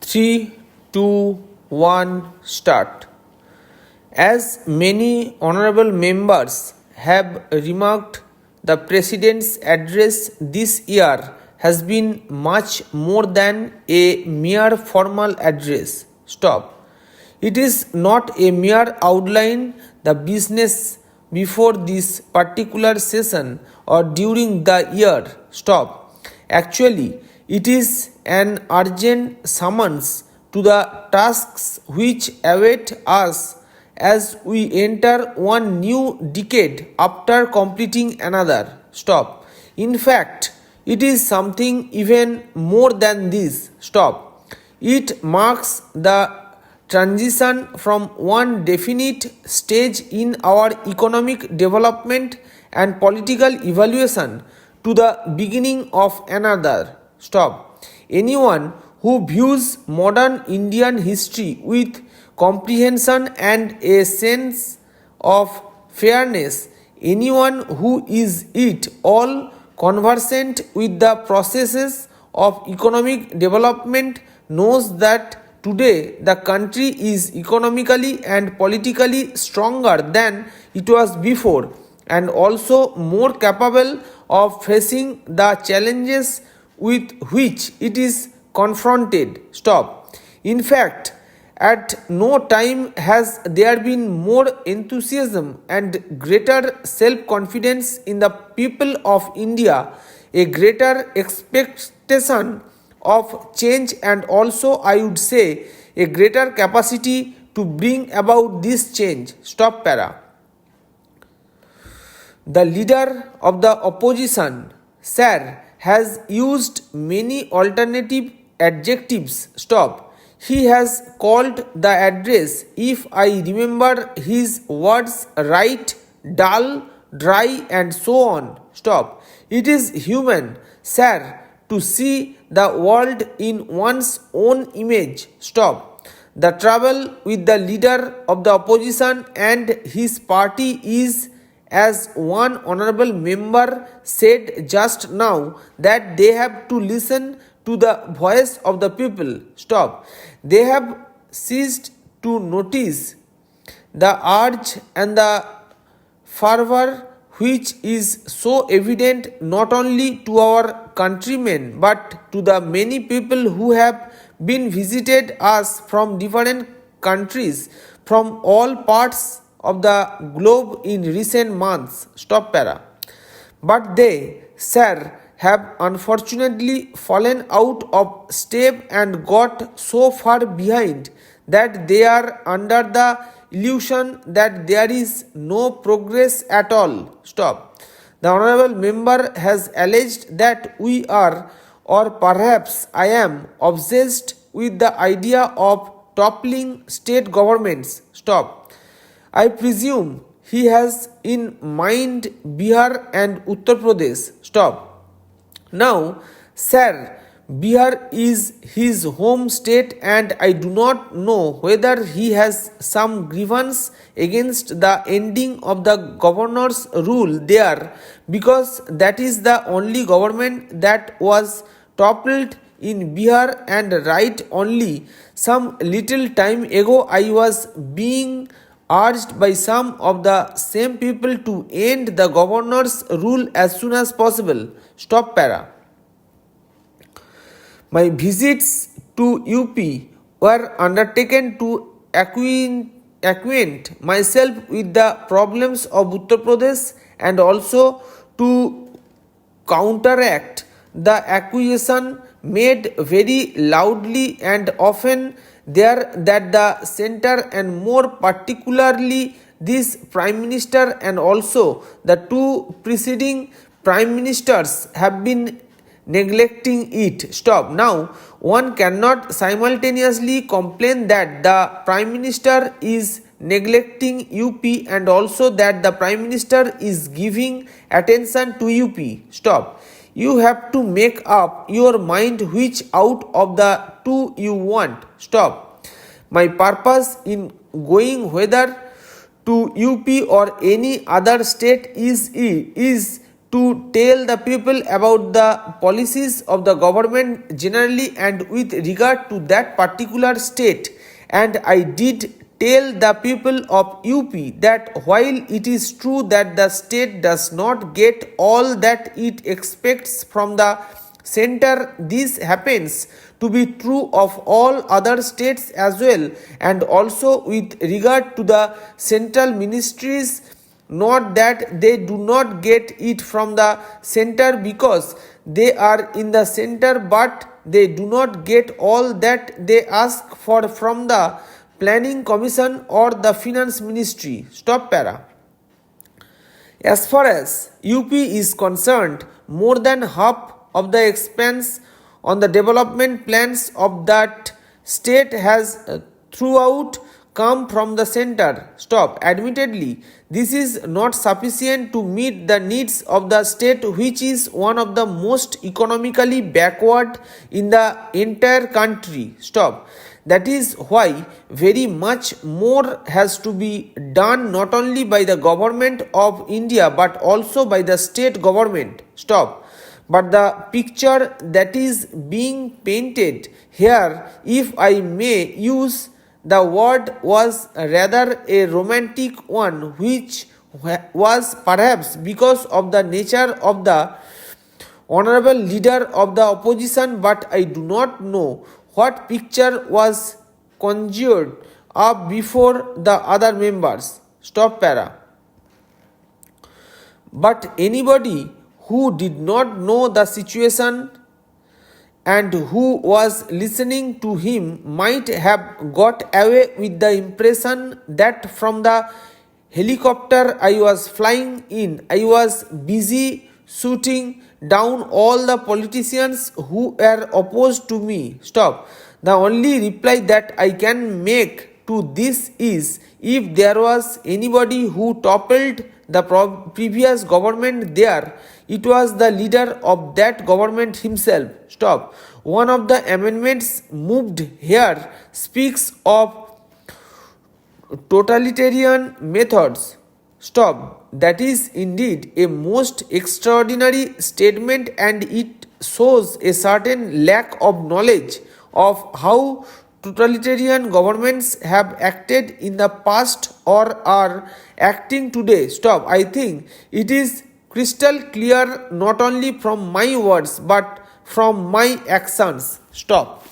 3, 2, 1, start. As many honorable members have remarked, the President's address this year has been much more than a mere formal address. Stop. It is not a mere outline, the business before this particular session or during the year. Stop. Actually, it is an urgent summons to the tasks which await us as we enter one new decade after completing another. Stop. In fact, it is something even more than this. Stop. It marks the transition from one definite stage in our economic development and political evaluation to the beginning of another. Stop. Anyone who views modern Indian history with comprehension and a sense of fairness, anyone who is at all conversant with the processes of economic development knows that today the country is economically and politically stronger than it was before and also more capable of facing the challenges with which it is confronted. Stop. In fact, at no time has there been more enthusiasm and greater self-confidence in the people of India, a greater expectation of change, and also I would say a greater capacity to bring about this change. Stop para. The leader of the opposition, sir, has used many alternative adjectives. Stop. He has called the address, if I remember his words right, dull, dry, and so on. Stop. It is human, sir, to see the world in one's own image. Stop. The trouble with the leader of the opposition and his party is, as one honorable member said just now, that they have to listen to the voice of the people. Stop. They have ceased to notice the urge and the fervor which is so evident not only to our countrymen but to the many people who have been visited us from different countries, from all parts of the globe in recent months. Stop para. But they, sir, have unfortunately fallen out of step and got so far behind that they are under the illusion that there is no progress at all. Stop. The honorable member has alleged that we are, or perhaps I am, obsessed with the idea of toppling state governments. Stop. I presume he has in mind Bihar and Uttar Pradesh. Stop. Now, sir, Bihar is his home state and I do not know whether he has some grievance against the ending of the governor's rule there, because that is the only government that was toppled in Bihar, and right only some little time ago I was being urged by some of the same people to end the governor's rule as soon as possible. Stop para. My visits to UP were undertaken to acquaint myself with the problems of Uttar Pradesh and also to counteract the accusation made very loudly and often there that the center, and more particularly this Prime Minister and also the two preceding Prime Ministers, have been neglecting it. Stop. Now, one cannot simultaneously complain that the Prime Minister is neglecting UP and also that the Prime Minister is giving attention to UP. Stop. You have to make up your mind which out of the two you want. Stop. My purpose in going whether to UP or any other state is to tell the people about the policies of the government generally and with regard to that particular state, and I did tell the people of UP that while it is true that the state does not get all that it expects from the center, this happens to be true of all other states as well, and also with regard to the central ministries. Not that they do not get it from the center because they are in the center, but they do not get all that they ask for from the planning commission or the finance ministry. Stop para. As far as UP is concerned, more than half of the expense on the development plans of that state has throughout come from the center. Stop. Admittedly, this is not sufficient to meet the needs of the state, which is one of the most economically backward in the entire country. Stop. That is why very much more has to be done not only by the government of India but also by the state government. Stop. But the picture that is being painted here, if I may use the word, was rather a romantic one, which was perhaps because of the nature of the honorable leader of the opposition, but I do not know what picture was conjured up before the other members. Stop para. But anybody who did not know the situation and who was listening to him might have got away with the impression that from the helicopter I was flying in, I was busy shooting down all the politicians who were opposed to me. Stop. The only reply that I can make to this is, if there was anybody who toppled the previous government there, it was the leader of that government himself. Stop. One of the amendments moved here speaks of totalitarian methods. Stop. That is indeed a most extraordinary statement, and it shows a certain lack of knowledge of how totalitarian governments have acted in the past or are acting today. Stop. I think it is crystal clear not only from my words but from my actions. Stop.